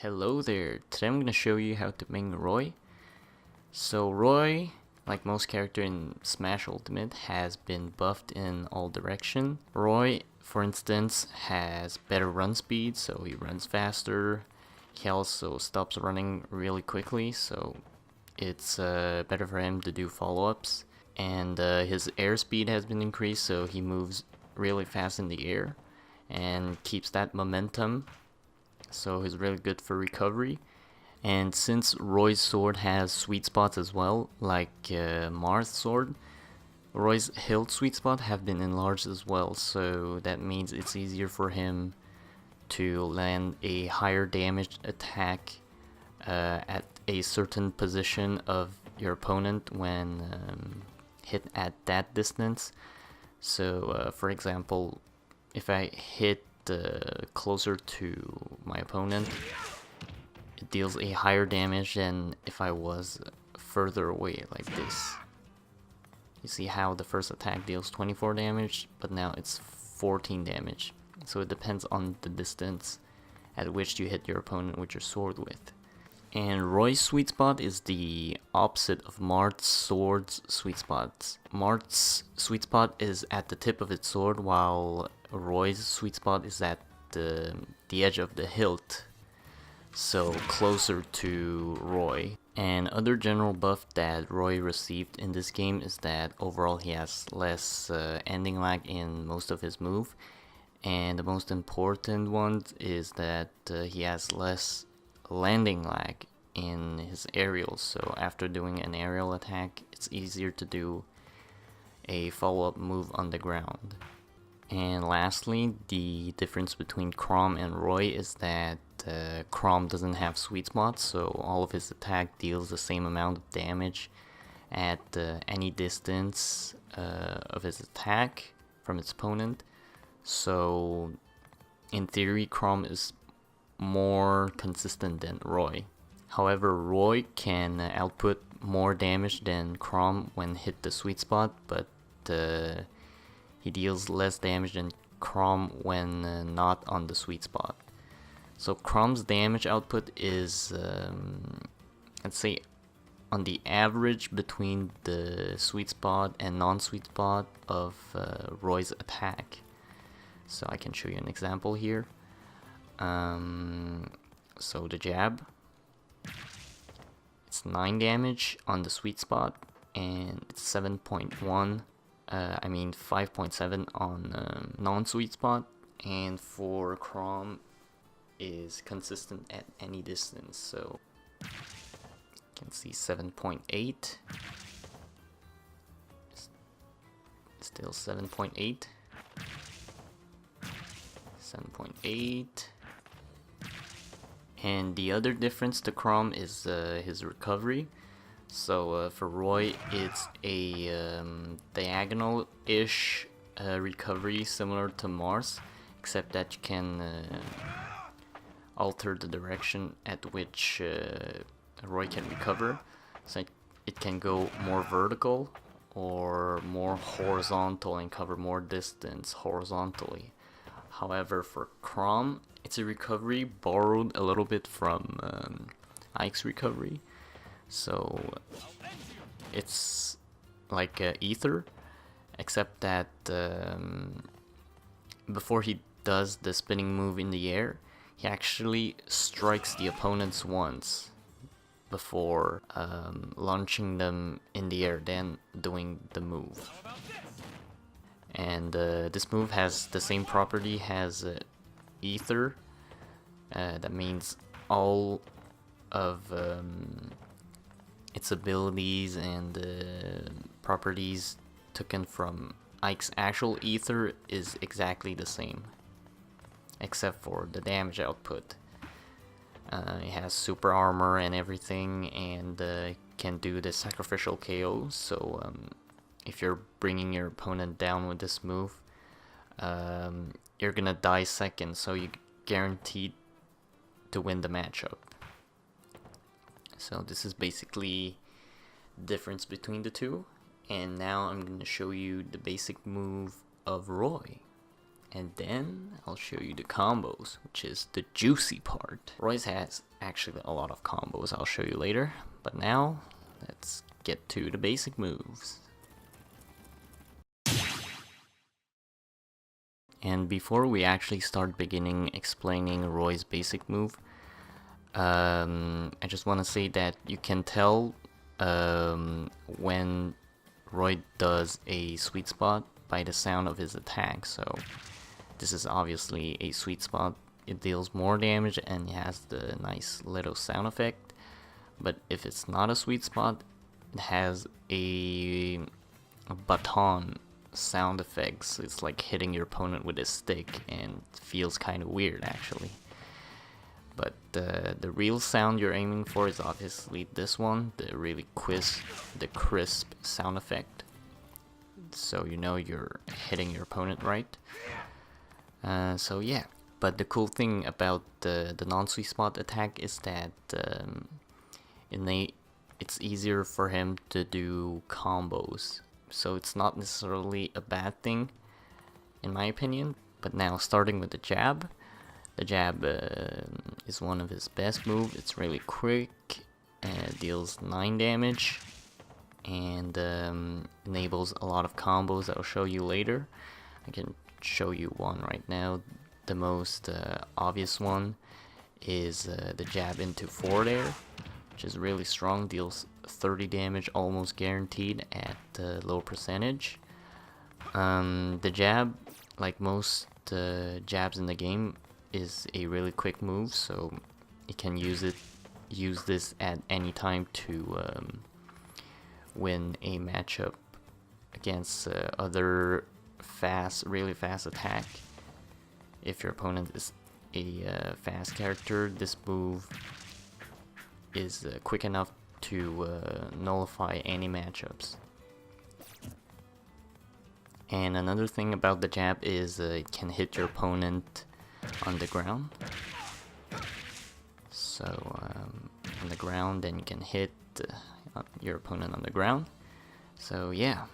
Hello there, today I'm going to show you how to make Roy. So Roy, like most character in Smash Ultimate, has been buffed in all direction. Roy, for instance, has better run speed, so he runs faster. He also stops running really quickly, so it's better for him to do follow-ups. And his airspeed has been increased, so he moves really fast in the air and keeps that momentum. So he's really good for recovery. And since Roy's sword has sweet spots as well, like Mars' sword, Roy's hilt sweet spot have been enlarged as well, so that means it's easier for him to land a higher damage attack at a certain position of your opponent when hit at that distance. So for example, if I hit closer to my opponent, it deals a higher damage than if I was further away like this. You see how the first attack deals 24 damage, but now it's 14 damage. So it depends on the distance at which you hit your opponent with your sword with. And Roy's sweet spot is the opposite of Marth's sword's sweet spots. Marth's sweet spot is at the tip of its sword, while Roy's sweet spot is at the edge of the hilt, so closer to Roy. And other general buff that Roy received in this game is that overall he has less ending lag in most of his move, and the most important one is that he has less landing lag in his aerials. So after doing an aerial attack, it's easier to do a follow-up move on the ground. And lastly, the difference between Chrom and Roy is that Chrom doesn't have sweet spots, so all of his attack deals the same amount of damage at any distance of his attack from its opponent. So in theory, Chrom is more consistent than Roy. However, Roy can output more damage than Chrom when hit the sweet spot, but he deals less damage than Chrom when not on the sweet spot. So Chrom's damage output is, let's say, on the average between the sweet spot and non-sweet spot of Roy's attack. So I can show you an example here. So the jab, it's 9 damage on the sweet spot, and it's 7.1, 5.7 on non-sweet spot, and for Chrom is consistent at any distance, so you can see 7.8, still 7.8, 7.8. And the other difference to Chrom is his recovery. So for Roy, it's a diagonal-ish recovery similar to Mars, except that you can alter the direction at which Roy can recover. So it can go more vertical or more horizontal and cover more distance horizontally. However, for Chrom, it's a recovery borrowed a little bit from Ike's recovery. So it's like Ether, except that before he does the spinning move in the air, he actually strikes the opponents once before launching them in the air, then doing the move. And this move has the same property as Ether. That means all of its abilities and properties taken from Ike's actual Ether is exactly the same, except for the damage output. It has super armor and everything, and can do the sacrificial KO. So if you're bringing your opponent down with this move, you're gonna die second, so you're guaranteed to win the matchup. So this is basically the difference between the two. And now I'm gonna show you the basic move of Roy. And then I'll show you the combos, which is the juicy part. Roy's has actually a lot of combos I'll show you later, but now let's get to the basic moves. And before we actually start beginning explaining Roy's basic move, I just want to say that you can tell when Roy does a sweet spot by the sound of his attack. So this is obviously a sweet spot. It deals more damage and it has the nice little sound effect. But if it's not a sweet spot, it has a baton sound effects. It's like hitting your opponent with a stick and it feels kind of weird actually. But the real sound you're aiming for is obviously this one, the really crisp sound effect. So you know you're hitting your opponent right. So yeah, but the cool thing about the non-sweet spot attack is that it's easier for him to do combos. So it's not necessarily a bad thing, in my opinion. But now starting with the jab. The jab is one of his best moves. It's really quick, deals 9 damage, and enables a lot of combos I'll show you later. I can show you one right now. The most obvious one is the jab into forward air, which is really strong, deals 30 damage almost guaranteed at low percentage. The jab, like most jabs in the game, is a really quick move, so you can use this at any time to win a matchup against other really fast attack. If your opponent is a fast character, this move is quick enough to nullify any matchups. And another thing about the jab is it can hit your opponent on the ground. So on the ground, then you can hit your opponent on the ground. So yeah,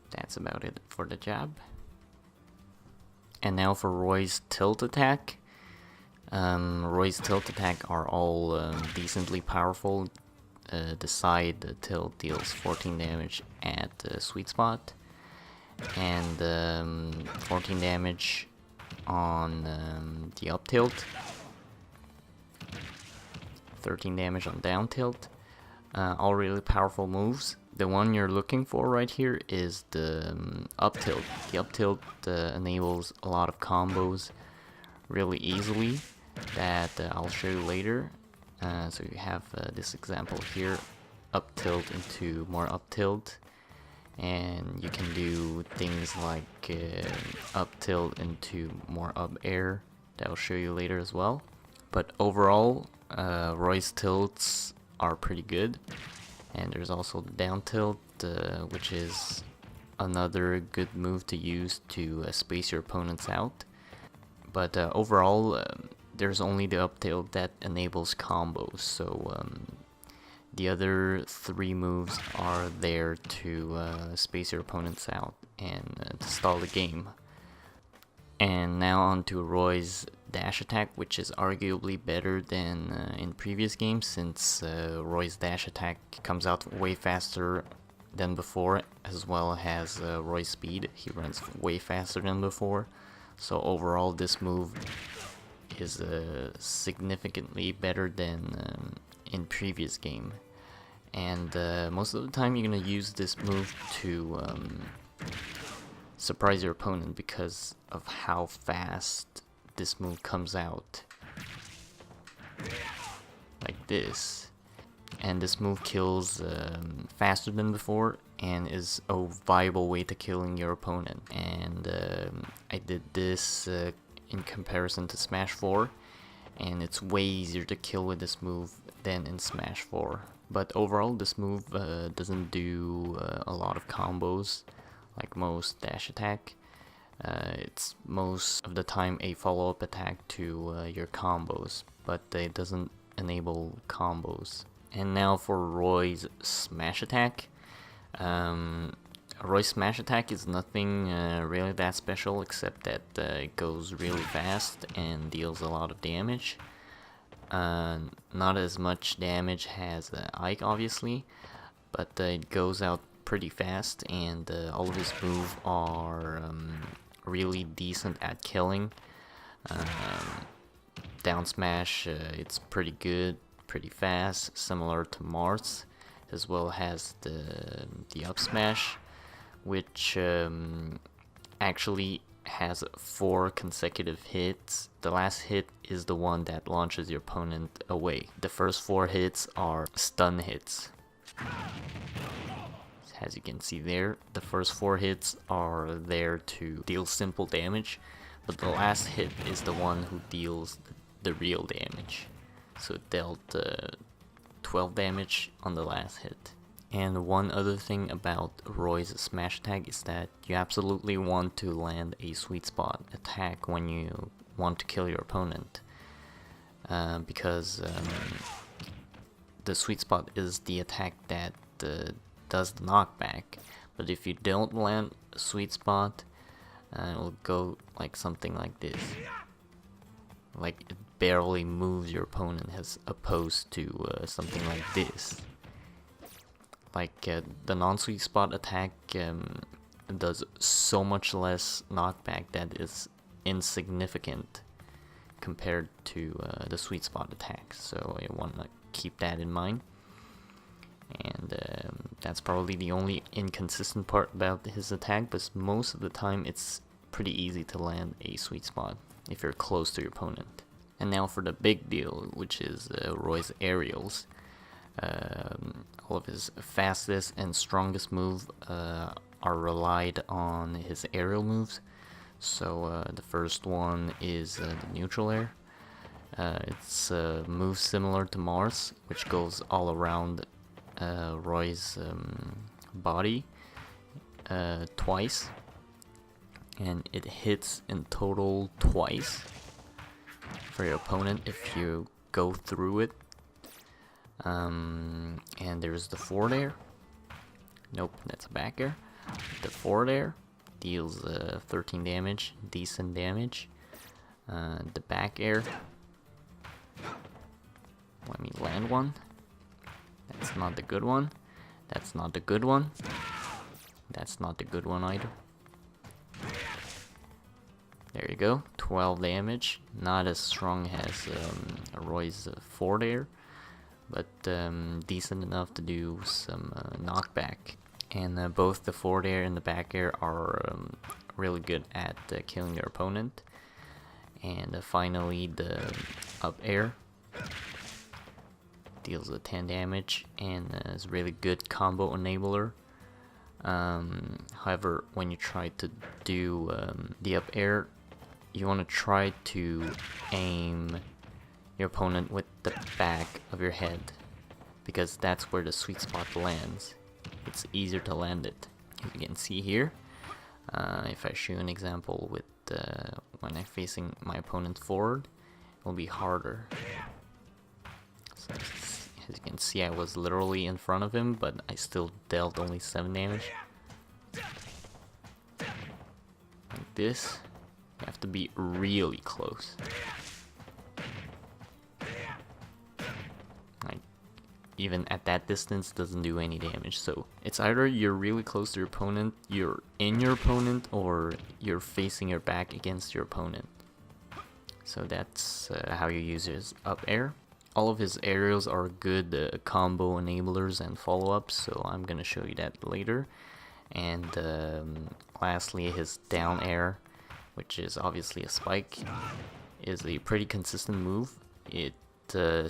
that's about it for the jab. And now for Roy's tilt attack. Roy's tilt attack are all decently powerful. The side tilt deals 14 damage at the sweet spot, and 14 damage on the up tilt, 13 damage on down tilt. All really powerful moves. The one you're looking for right here is the up tilt. The up tilt enables a lot of combos really easily that I'll show you later. So you have this example here, up tilt into more up tilt, and you can do things like up tilt into more up air that I'll show you later as well. But overall, Roy's tilts are pretty good, and there's also the down tilt, which is another good move to use to space your opponents out. But overall, there's only the up tilt that enables combos, so the other 3 moves are there to space your opponents out and to stall the game. And now on to Roy's dash attack, which is arguably better than in previous games, since Roy's dash attack comes out way faster than before, as well as Roy's speed. He runs way faster than before, so overall this move is significantly better than in previous game. And most of the time you're gonna use this move to surprise your opponent because of how fast this move comes out, like this. And this move kills faster than before and is a viable way to killing your opponent. And I did this in comparison to Smash 4, and it's way easier to kill with this move than in Smash 4. But overall, this move doesn't do a lot of combos like most dash attack. It's most of the time a follow-up attack to your combos, but it doesn't enable combos. And now for Roy's smash attack. Roy's smash attack is nothing really that special, except that it goes really fast and deals a lot of damage. Not as much damage as Ike, obviously, but it goes out pretty fast, and all of his moves are really decent at killing. Down smash, it's pretty good, pretty fast, similar to Mars, as well as the up smash, which actually has 4 consecutive hits. The last hit is the one that launches your opponent away. The first 4 hits are stun hits. As you can see there, the first 4 hits are there to deal simple damage, but the last hit is the one who deals the real damage. So it dealt 12 damage on the last hit. And one other thing about Roy's smash attack is that you absolutely want to land a sweet spot attack when you want to kill your opponent, because the sweet spot is the attack that does the knockback. But if you don't land a sweet spot, it will go like something like this. Like it barely moves your opponent, as opposed to something like this. Like the non-sweet spot attack does so much less knockback that is insignificant compared to the sweet spot attack. So you want to keep that in mind. And that's probably the only inconsistent part about his attack, but most of the time it's pretty easy to land a sweet spot if you're close to your opponent. And now for the big deal, which is Roy's aerials. All of his fastest and strongest move are relied on his aerial moves. So the first one is the neutral air. It's a move similar to Mars, which goes all around Roy's body twice, and it hits in total twice for your opponent if you go through it. And there's the forward air. Nope, that's a back air. The forward air deals 13 damage, decent damage. The back air, let me land one. That's not the good one. That's not the good one. That's not the good one either. There you go, 12 damage. Not as strong as Roy's forward air, but decent enough to do some knockback. And both the forward air and the back air are really good at killing your opponent. And finally, the up air deals 10 damage and is a really good combo enabler. However, when you try to do the up air, you want to try to aim your opponent with the back of your head, because that's where the sweet spot lands. It's easier to land it. As you can see here, if I show an example with when I'm facing my opponent forward, it will be harder. So as you can see, I was literally in front of him, but I still dealt only 7 damage. Like this, you have to be really close. Like, even at that distance doesn't do any damage. So it's either you're really close to your opponent, you're in your opponent, or you're facing your back against your opponent. So that's how you use his up air. All of his aerials are good combo enablers and follow-ups, so I'm gonna show you that later. And lastly, his down air, which is obviously a spike, is a pretty consistent move. It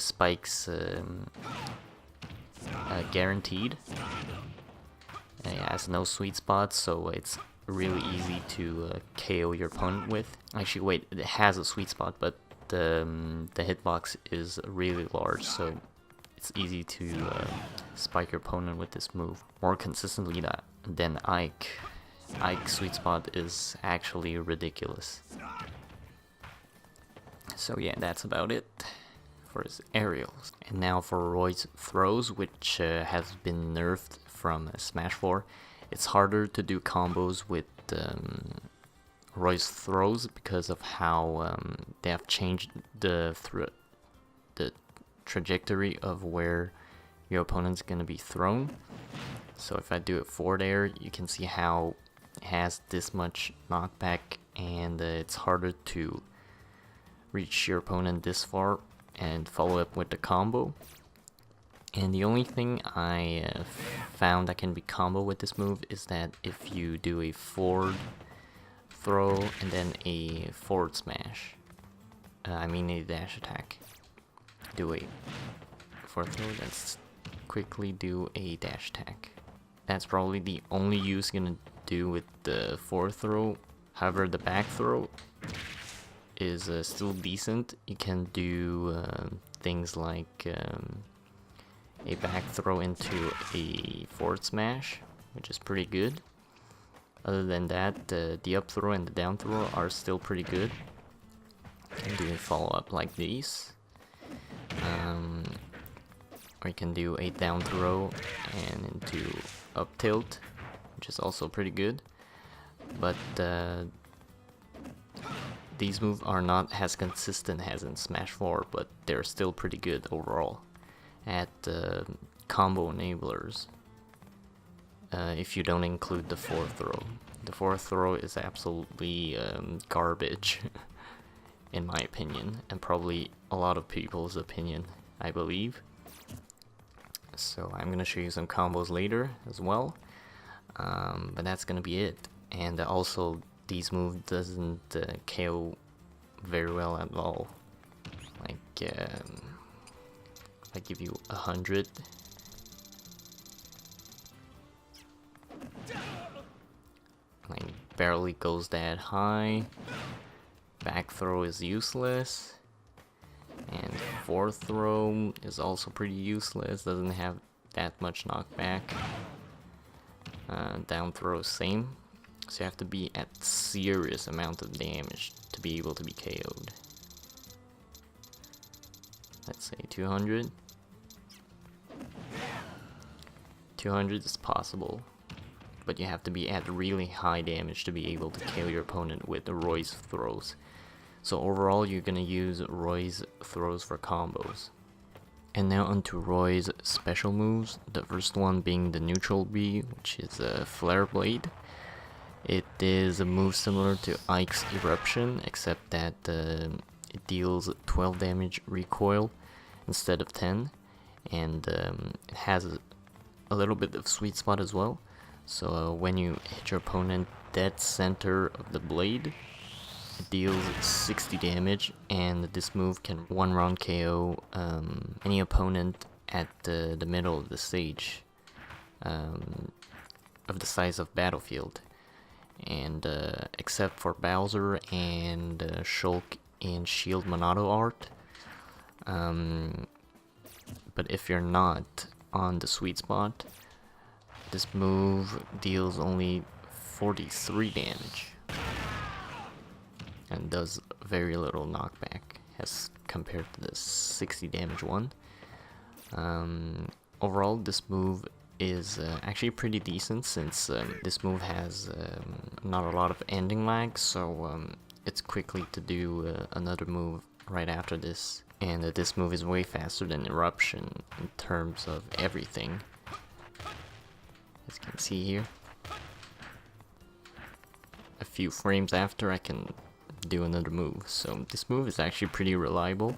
spikes guaranteed. It has no sweet spots, so it's really easy to KO your opponent with. Actually, wait, it has a sweet spot, but the hitbox is really large, so it's easy to spike your opponent with this move more consistently than Ike. Ike's sweet spot is actually ridiculous. So yeah, that's about it for his aerials. And now for Roy's throws, which has been nerfed from Smash 4. it's harder to do combos with Roy's throws because of how they have changed the trajectory of where your opponent's gonna be thrown. So if I do it forward air, you can see how it has this much knockback, and it's harder to reach your opponent this far and follow up with the combo. And the only thing I found that can be combo with this move is that if you do a forward throw and then a forward smash, I mean a dash attack, do a forward throw, then quickly do a dash attack. That's probably the only use you're gonna do with the forward throw. However, the back throw is still decent. You can do things like a back throw into a forward smash, which is pretty good. Other than that, the up throw and the down throw are still pretty good. You can do a follow up like these. Or you can do a down throw and into up tilt, which is also pretty good. But these moves are not as consistent as in Smash 4, but they're still pretty good overall at combo enablers. If you don't include the forward throw. The forward throw is absolutely garbage, in my opinion, and probably a lot of people's opinion, I believe. So I'm gonna show you some combos later as well, but that's gonna be it. And also, these moves doesn't KO very well at all. Like, I give you 100. Like, barely goes that high. Back throw is useless. And forward throw is also pretty useless, doesn't have that much knockback. Down throw same. So you have to be at serious amount of damage to be able to be KO'd. Let's say 200. 200 is possible, but you have to be at really high damage to be able to KO your opponent with Roy's throws. So overall, you're gonna use Roy's throws for combos. And now onto Roy's special moves. The first one being the neutral B, which is a Flare Blade. It is a move similar to Ike's Eruption, except that it deals 12 damage recoil instead of 10, and it has a little bit of sweet spot as well. So when you hit your opponent dead center of the blade, it deals 60 damage, and this move can one round KO any opponent at the middle of the stage, of the size of battlefield. And except for Bowser and Shulk in Shield Monado art, but if you're not on the sweet spot, this move deals only 43 damage and does very little knockback as compared to the 60 damage one. Overall, this move is actually pretty decent, since this move has not a lot of ending lag, so it's quickly to do another move right after this. And this move is way faster than Eruption in terms of everything, as you can see here. A few frames after, I can do another move. So this move is actually pretty reliable,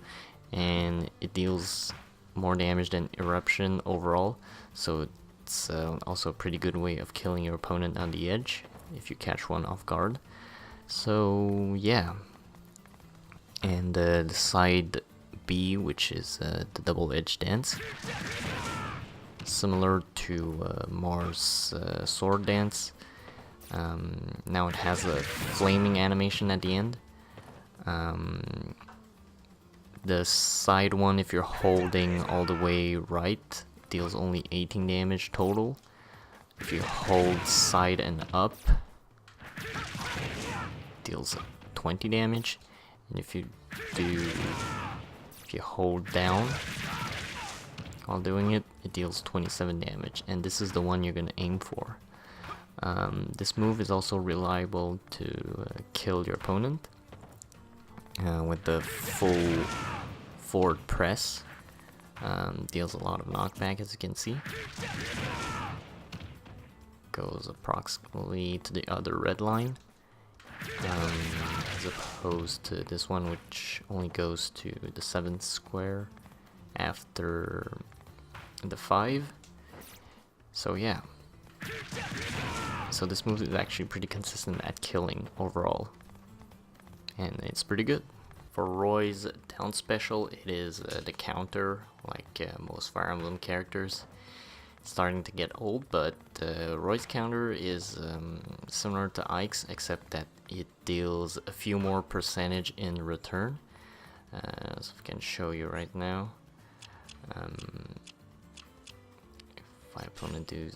and it deals more damage than Eruption overall, so it's also a pretty good way of killing your opponent on the edge if you catch one off guard. So yeah, and the side B, which is the double edge dance, similar to Mars sword dance. Now it has a flaming animation at the end. The side one, if you're holding all the way right, deals only 18 damage total. If you hold side and up, deals 20 damage. And if you hold down while doing it, it deals 27 damage. And this is the one you're gonna aim for. This move is also reliable to kill your opponent with the full forward press. Deals a lot of knockback, as you can see. Goes approximately to the other red line, as opposed to this one, which only goes to the 7th square after the 5. So yeah. So this move is actually pretty consistent at killing overall, and it's pretty good. For Roy's down special, it is the counter, like most Fire Emblem characters. It's starting to get old, but Roy's counter is similar to Ike's, except that it deals a few more percentage in return. So I can show you right now. If my opponent do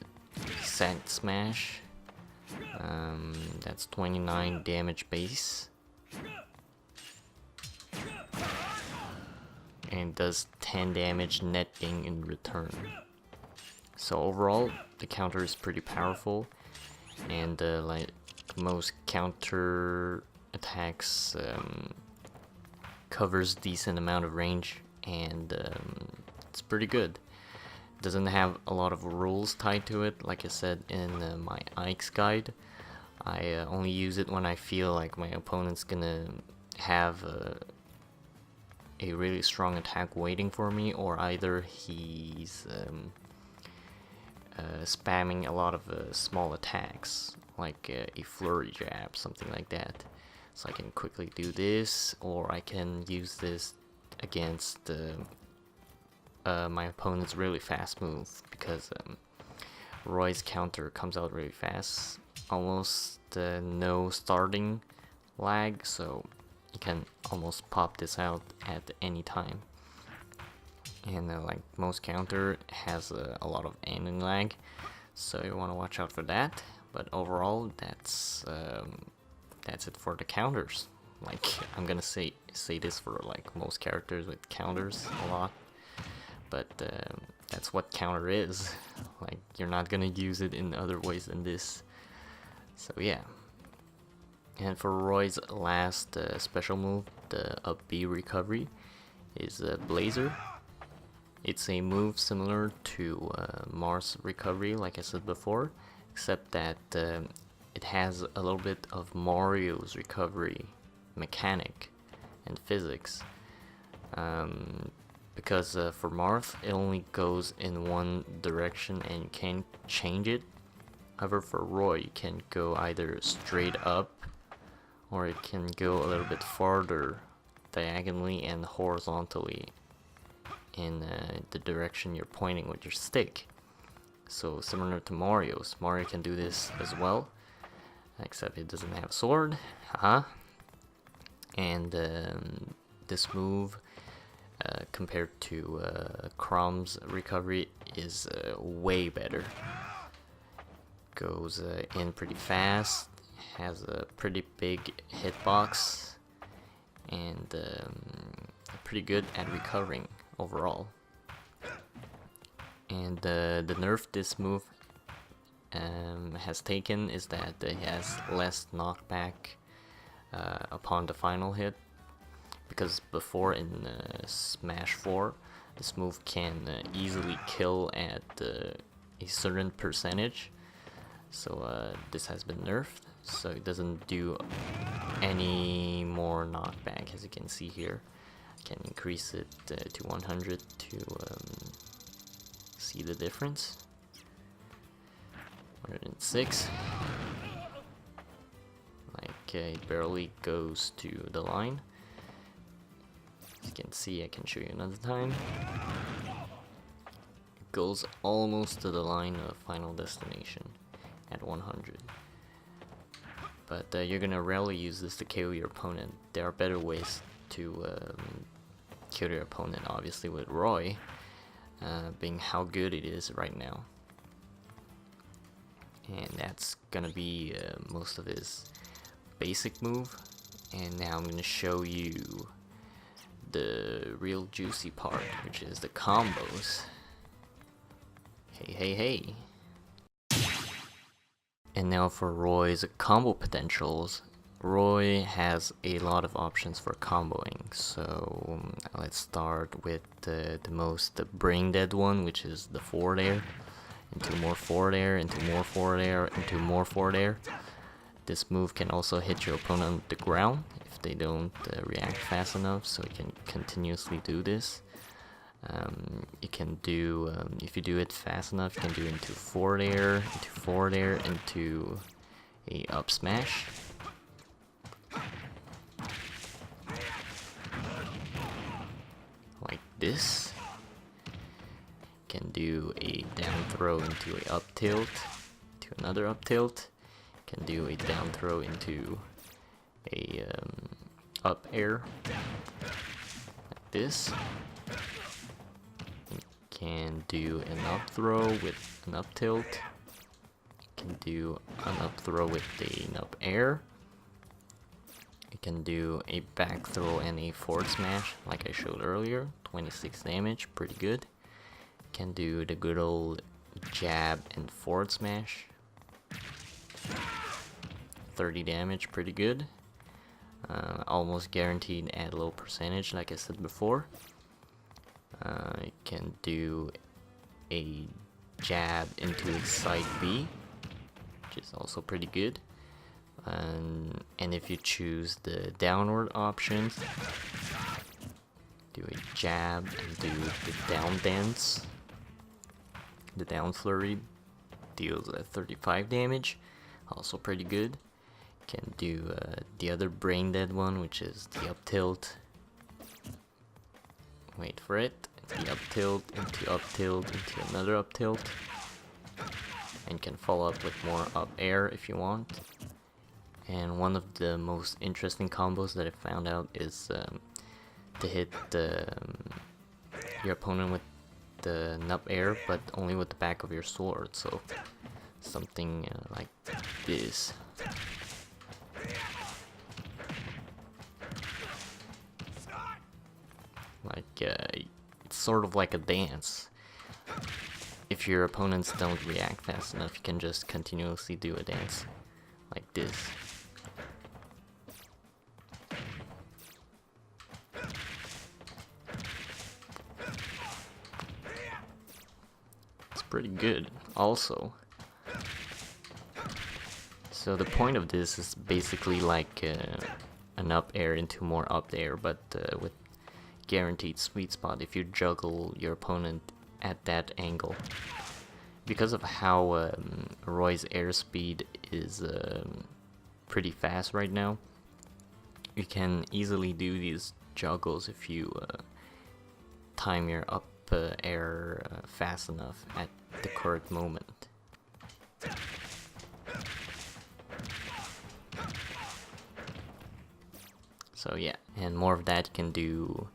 Sand Smash, that's 29 damage base, and does 10 damage netting in return. So overall, the counter is pretty powerful, and like most counter attacks, covers decent amount of range, and it's pretty good. Doesn't have a lot of rules tied to it. Like I said in my Ike's guide, I only use it when I feel like my opponent's gonna have a really strong attack waiting for me, or either he's spamming a lot of small attacks, like a flurry jab, something like that. So I can quickly do this, or I can use this against my opponent's really fast move, because Roy's counter comes out really fast, almost no starting lag, so you can almost pop this out at any time. And like most counter has a lot of ending lag, so you want to watch out for that. But overall, that's it for the counters. Like, I'm gonna say this for like most characters with counters a lot, but that's what counter is. Like, you're not gonna use it in other ways than this. So yeah. And for Roy's last special move, the up B recovery, is Blazer. It's a move similar to Mars recovery, like I said before, except that it has a little bit of Mario's recovery mechanic and physics. Because for Marth, it only goes in one direction and you can't change it. However, for Roy, you can go either straight up, or it can go a little bit farther diagonally and horizontally in the direction you're pointing with your stick. So similar to Mario's, Mario can do this as well, except it doesn't have a sword. And this move, compared to Chrom's recovery, is way better. Goes in pretty fast, has a pretty big hitbox, and pretty good at recovering overall. And the nerf this move has taken is that it has less knockback upon the final hit, because before in Smash 4, this move can easily kill at a certain percentage. So this has been nerfed, so it doesn't do any more knockback, as you can see here. I can increase it to 100 to see the difference. 106. Like it barely goes to the line. As you can see, I can show you another time. It goes almost to the line of Final Destination at 100. But you're gonna rarely use this to KO your opponent. There are better ways to kill your opponent, obviously, with Roy, being how good it is right now. And that's gonna be most of his basic move. And now I'm gonna show you the real juicy part, which is the combos. Hey. And now for Roy's combo potentials. Roy has a lot of options for comboing, so let's start with the most brain dead one, which is the forward air. Into more forward air, into more forward air, into more forward air. This move can also hit your opponent on the ground if they don't react fast enough, so you can continuously do this. You can do, if you do it fast enough, you can do into forward air, into a up smash. Like this. You can do a down throw into a up tilt, to another up tilt. You can do a down throw into a up air, like this. You can do an up throw with an up tilt. You can do an up throw with an up air. You can do a back throw and a forward smash, like I showed earlier. 26 damage, pretty good. You can do the good old jab and forward smash. 30 damage, pretty good. Almost guaranteed at low percentage, like I said before. You can do a jab into a side B, which is also pretty good. And if you choose the downward options, do a jab and do the down dance. The down flurry deals 35 damage, also pretty good. Can do the other brain dead one, which is the up tilt. Wait for it. The up tilt, into another up tilt. And can follow up with more up air if you want. And one of the most interesting combos that I found out is to hit your opponent with the up air, but only with the back of your sword. So something like this. Like it's sort of like a dance. If your opponents don't react fast enough, you can just continuously do a dance like this. It's pretty good also. So the point of this is basically like an up air into more up air, but with guaranteed sweet spot if you juggle your opponent at that angle. Because of how Roy's airspeed is pretty fast right now, you can easily do these juggles if you time your up air fast enough at the correct moment. So yeah, and more of that, you can do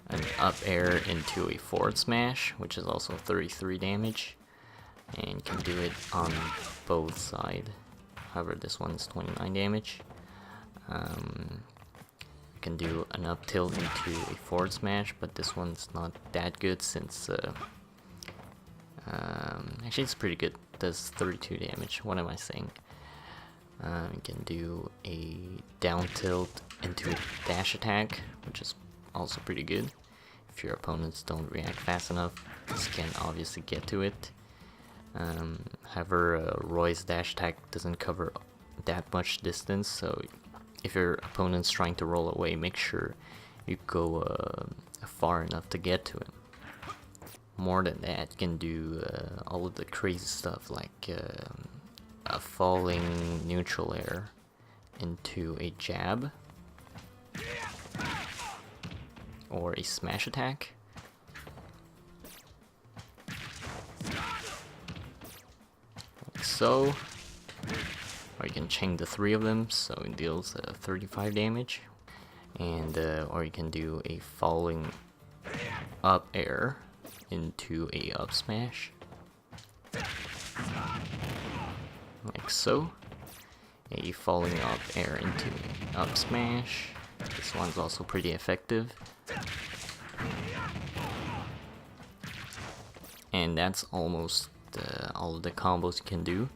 an up air into a forward smash, which is also 33 damage, and you can do it on both sides. However, this one's 29 damage. You can do an up tilt into a forward smash, but this one's not that good since actually it's pretty good. It does 32 damage. What am I saying? You can do a down tilt into a dash attack, which is also pretty good. If your opponents don't react fast enough, this can obviously get to it. However, Roy's dash attack doesn't cover that much distance, so if your opponent's trying to roll away, make sure you go far enough to get to him. More than that, you can do all of the crazy stuff like a falling neutral air into a jab, or a smash attack. Like so. Or you can chain the three of them, so it deals 35 damage. And or you can do a falling up air into a up smash. Like so. A falling up air into an up smash. This one's also pretty effective. And that's almost all of the combos you can do.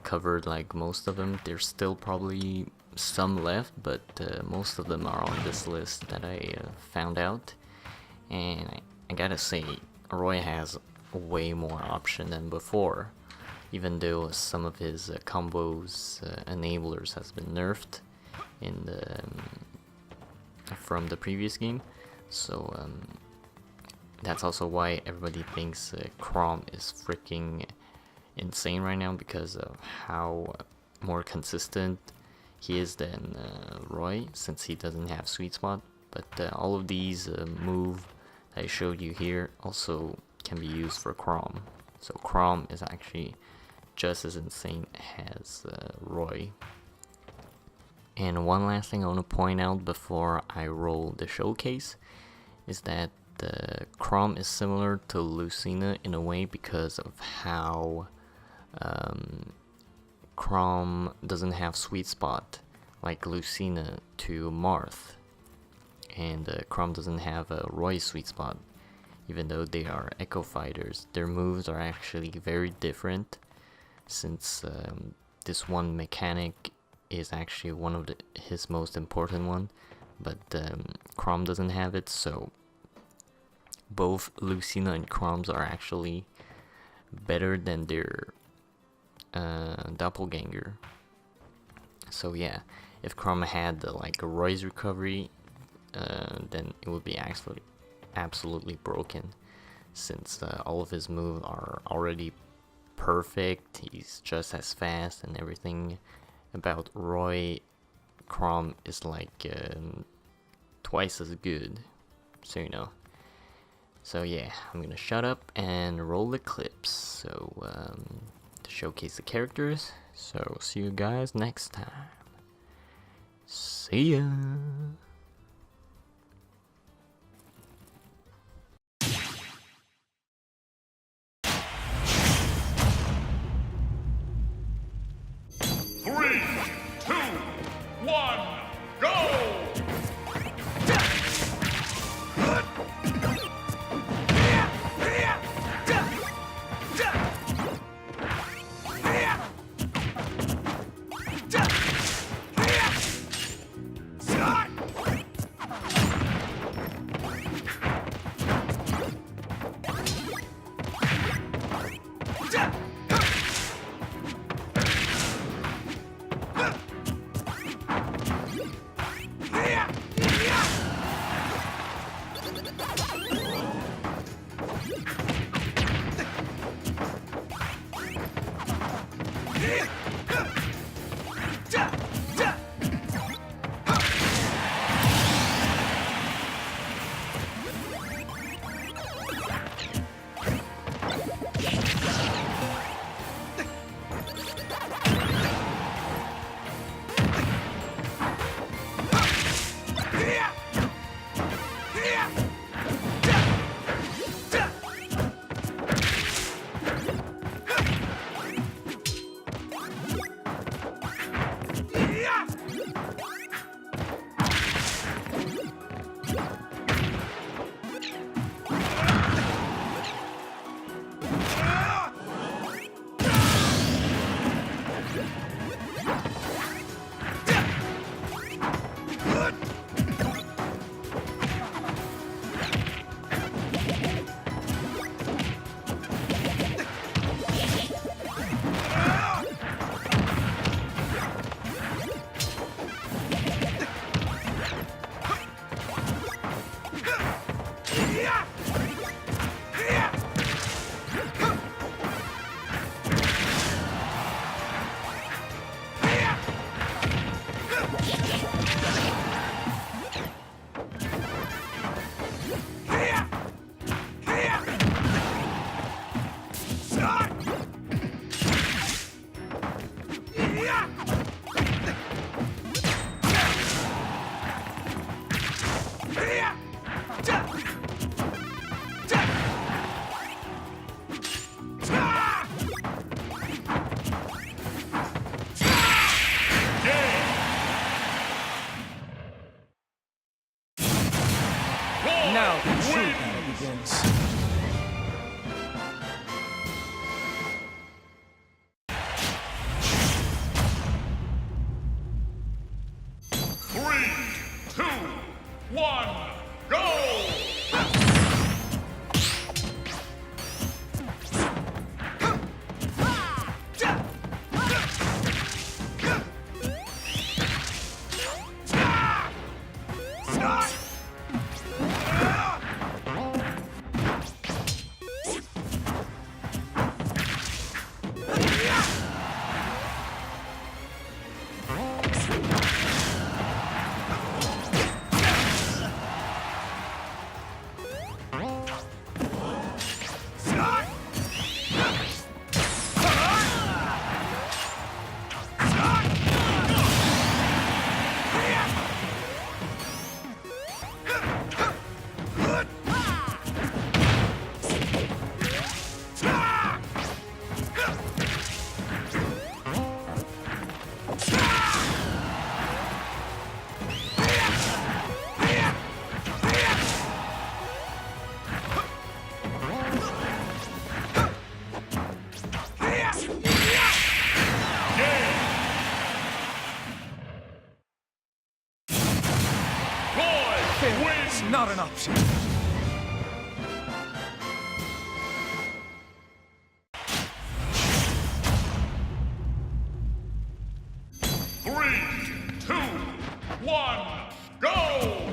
covered like most of them. There's still probably some left, but most of them are on this list that I found out. And I gotta say, Roy has way more option than before, even though some of his combos enablers has been nerfed in the from the previous game. So that's also why everybody thinks Chrom is freaking insane right now, because of how more consistent he is than Roy, since he doesn't have sweet spot. But all of these move that I showed you here also can be used for Chrom. So Chrom is actually just as insane as Roy. And one last thing I want to point out before I roll the showcase is that Chrom is similar to Lucina in a way, because of how Chrom doesn't have sweet spot like Lucina to Marth, and Chrom doesn't have a Roy sweet spot. Even though they are Echo Fighters, their moves are actually very different, since this one mechanic is actually one of his most important one, but Chrom doesn't have it. So both Lucina and Chroms are actually better than their doppelganger. So yeah, if Chrom had like a Roy's recovery, then it would be absolutely broken, since all of his moves are already perfect. He's just as fast, and everything about Roy, Chrom is like twice as good, so you know. So yeah, I'm gonna shut up and roll the clips, so to showcase the characters. So see you guys next time. See ya. not an option. Three, two, one, go!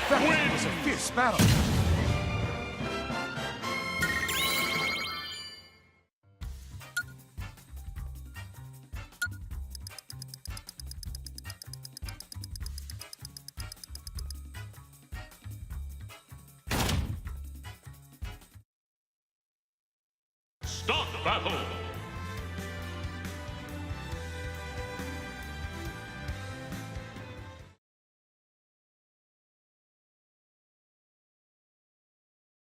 That was a fierce battle. Start battle!